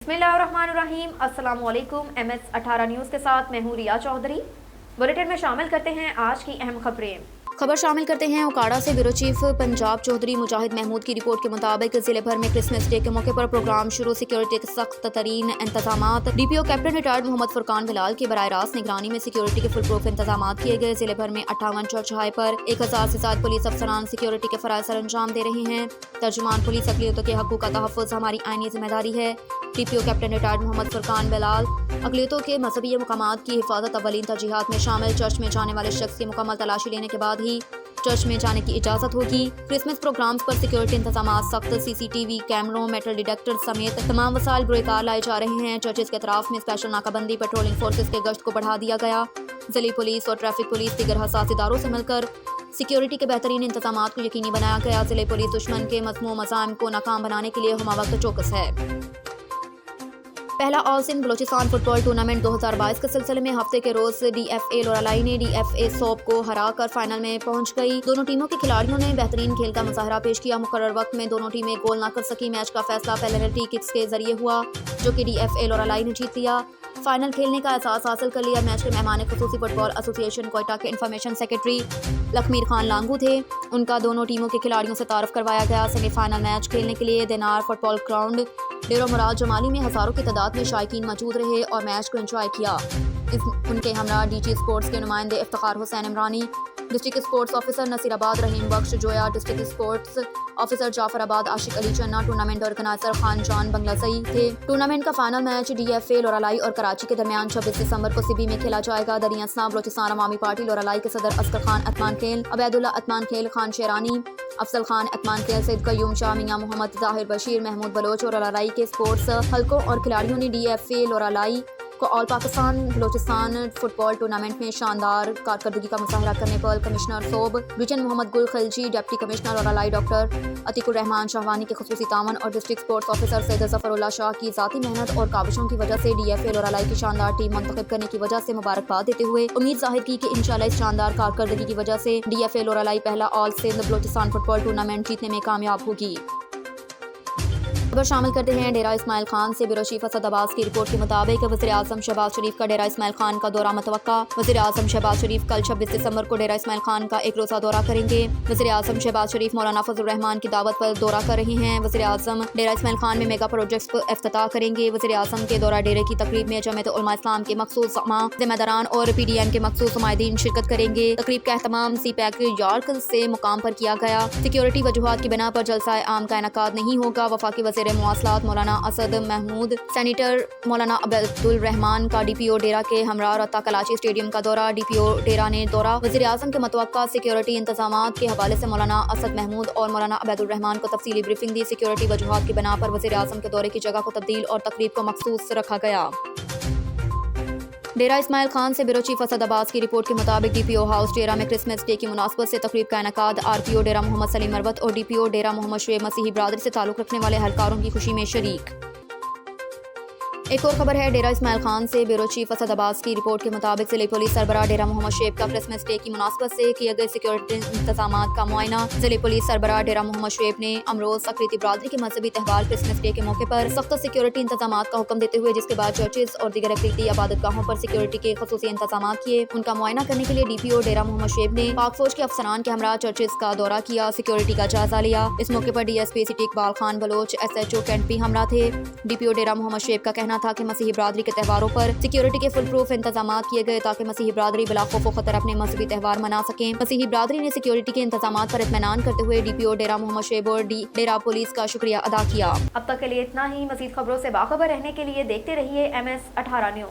बिस्मिल्लाहिर्रहमानिर्रहीम। अस्सलाम वालेकुम। MS18 न्यूज़ के साथ मैं हूँ रिया चौधरी। बुलेटिन में शामिल करते हैं आज की अहम खबरें। खबर शामिल करते हैं ओकाड़ा से ब्यूरो चीफ पंजाब चौधरी मुजाहिद महमूद की रिपोर्ट के मुताबिक जिले भर में क्रिसमस डे के मौके पर प्रोग्राम शुरू। सिक्योरिटी के सख्त तरीन इंतजामात। DPO captain retired Mohammad Furqan Bilal की बराह रास्त निगरानी में सिक्योरिटी के फुल प्रूफ इंतजाम किए गए। जिले भर में 58 चौराहे पर 1000 से ज्यादा पुलिस अफसरान सिक्योरिटी के फराइज सर अंजाम दे रहे हैं। तर्जुमान पुलिस अक़लियतों के हक़ूक़ का तहफ़्फ़ुज़ हमारी आईनी जिम्मेदारी है। DPO captain retired Mohammad Furqan Bilal अक़लियतों के मज़हबी मकामात की हिफाजत अव्वलीन तरजीहात में शामिल। चर्च में जाने वाले शख्स की मुकम्मल तलाशी लेने के बाद ही चर्च में जाने की इजाज़त होगी। क्रिसमस प्रोग्राम्स पर सिक्योरिटी इंतजाम सख्त। CCTV कैमरों, मेटल डिटेक्टर समेत तमाम वसाइल बुरेकार लाए जा रहे हैं। चर्चेज के अतराफ में स्पेशल नाकाबंदी, पेट्रोलिंग फोर्सेस के गश्त को बढ़ा दिया गया। ज़िली पुलिस और ट्रैफिक पुलिस दीगर हसास इदारों से मिलकर सिक्योरिटी के बेहतरीन इंतजाम को यकीनी बनाया गया। ज़िले पुलिस दुश्मन के मज़मूम मज़ाइम को नाकाम बनाने के लिए हमवक्त चौकस है। पहला all Sindh Balochistan football tournament 2022 के सिलसिले में हफ्ते के रोज DFA लोरालाई ने DFA सोप को हराकर फाइनल में पहुंच गई। दोनों टीमों के खिलाड़ियों ने बेहतरीन खेल का मुजाहरा पेश किया। मुकर्रर वक्त में दोनों टीमें गोल न कर सकी। मैच का फैसला पेनल्टी किक्स के जरिए हुआ, जो कि DFA लोरालाई ने जीत लिया। फाइनल खेलने का एहसास हासिल कर लिया। मैच के मेहमान खुसूसी फुटबॉल एसोसिएशन कोयटा के इंफॉर्मेशन सेक्रेटरी लखमीर खान लांगू थे। उनका दोनों टीमों के खिलाड़ियों से तारुफ करवाया गया। सेमीफाइनल मैच खेलने के लिए दिनार फुटबॉल ग्राउंड डेरा मुराद जमाली में हज़ारों की तादाद में शायकीन मौजूद रहे और मैच को एंजॉय किया। उनके हमरा DG स्पोर्ट्स के नुमाइंदे Iftikhar Hussain Imrani, district sports officer Naseerabad Rahim Bakhsh Joya, district sports officer Jafarabad Ashiq Ali Channa, tournament organiser Khan जान बंगलासई थे। टूर्नामेंट का फाइनल मैच DFA लोरालाई और कराची के दरमियान 26 दिसंबर को सिबी में खेला जाएगा। दरियासना बलोचिस्तान अवामी पार्टी लोरालाई के सदर असगर खान अतमान खेल, अबैदुल्ला अतमान खेल, खान शेरानी, अफसल खान अतमान खेल, सैयद कयूम शाह, मियां मोहम्मद ताहिर बशीर, महमूद बलोच और लोरालाई के स्पोर्ट्स हलकों और खिलाड़ियों ने DFA लोरालाई को all Pakistan Balochistan football tournament में शानदार कारकर्दगी का मुजाहरा करने पर कमिश्नर सोब रिजन मोहम्मद गुल Khilji, deputy commissioner Loralai doctor Atiqur Rahman Shahwani के खुसूसी तावन और district sports officer Syed Zafrullah Shah की ज़ाती मेहनत और काविशों की वजह से DFA लोरालाई की शानदार टीम मुंतखब करने की वजह से मुबारकबाद देते हुए उम्मीद जाहिर की कि इंशाल्लाह इस शानदार कारकर्दगी की वजह से DFA लोरालाई पहला all Sindh Balochistan football tournament जीतने में कामयाब होगी। खबर शामिल करते हैं डेरा इस्माइल खान से ब्यूरो चीफ असद अब्बास की रिपोर्ट के मुताबिक वज़ीर आज़म शहबाज शरीफ का डेरा इस्माइल खान का दौरा मुतवक्का। वज़ीर आज़म शहबाज शरीफ कल 26 दिसंबर को डेरा इस्माइल खान का एक रोज़ा दौरा करेंगे। वज़ीर आज़म शहबाज शरीफ मौलाना फजल रहमान की दावत पर दौरा कर रहे हैं। वज़ीर आज़म डेरा इस्माइल खान में मेगा प्रोजेक्ट्स को इफ्तिताह करेंगे। वज़ीर आज़म के दौरा डेरे की तकरीब में जमीयत उलमा इस्लाम के मखसूस ज़िम्मेदारान और PDM के मखसूस नुमाइंदीन शिरकत करेंगे। तकरीब का एहतमाम CPAC यॉर्क से मुकाम पर किया गया। सिक्योरिटी वजूहात की बिना पर जलसा आम का इनेकाद नहीं होगा। वफाकी वज़ीर मुआसलात मौलाना असद महमूद, सेनेटर मौलाना अब्दुल रहमान का DPO डेरा के हमरा रत्ता कलाची स्टेडियम का दौरा। DPO डेरा ने दौरा वज़ीर आज़म के मुतवक्का सिक्योरिटी इंतजामात के हवाले से मौलाना असद महमूद और मौलाना अब्दुल रहमान को तफसीली ब्रीफिंग दी। सिक्योरिटी वजूहात की बिना पर वज़ीर आज़म के दौरे की जगह को तब्दील और तकरीब को मखसूस रखा गया। डेरा इस्माइल खान से ब्यूरो चीफ असद अब्बास की रिपोर्ट के मुताबिक DPO हाउस डेरा में क्रिसमस डे की मुनासबत से तकरीब का इनेकाद। RPO डेरा मोहम्मद सलीम मरवत और DPO डेरा मोहम्मद शुएब मसीही बरादरी से ताल्लुक़ रखने वाले अहलकारों की खुशी में शरीक। एक और खबर है डेरा इस्माइल खान से ब्यूरो चीफ असद अब्बास की रिपोर्ट के मुताबिक ज़िले पुलिस सरबराह डेरा मोहम्मद शुएब का क्रिसमस डे की मुनासबत से किए गए सिक्योरिटी इंतजामात का मुआयना। ज़िले पुलिस सरबराह डेरा मोहम्मद शुएब ने अमरोज़ अक़लियती बरादरी के मजहबी त्यौहार क्रिसमस डे के मौके पर सख्त सिक्योरिटी इंतजामात का हुक्म देते हुए जिसके बाद चर्चेज और दीगर अक़लियती इबादतगाहों पर सिक्योरिटी के खुसूसी इंतजाम किए। उनका मुआयना करने के लिए DPO डेरा मोहम्मद शुएब ने पाक फौज के अफसरान के हमरा चर्चेज का दौरा किया, सिक्योरिटी का जायजा लिया। इस मौके पर DSP city Iqbal Khan Baloch, SHO cantt भी हमरा थे। DPO डेरा मोहम्मद शुएब का कहना था कि मसीही बरादरी के त्योहारों पर सिक्योरिटी के फुल प्रूफ इंतजाम किए गए ताकि मसीही बरादरी बिला खौफ व खतर अपने मजहबी त्यौहार मना सकें। मसीही बरादरी ने सिक्योरिटी के इंतजाम पर इत्मीनान करते हुए DPO डेरा मोहम्मद शुएब और डेरा पुलिस का शुक्रिया अदा किया। अब तक के लिए इतना ही। मज़ीद खबरों से बाखबर रहने के लिए देखते रहिए MS18 न्यूज़।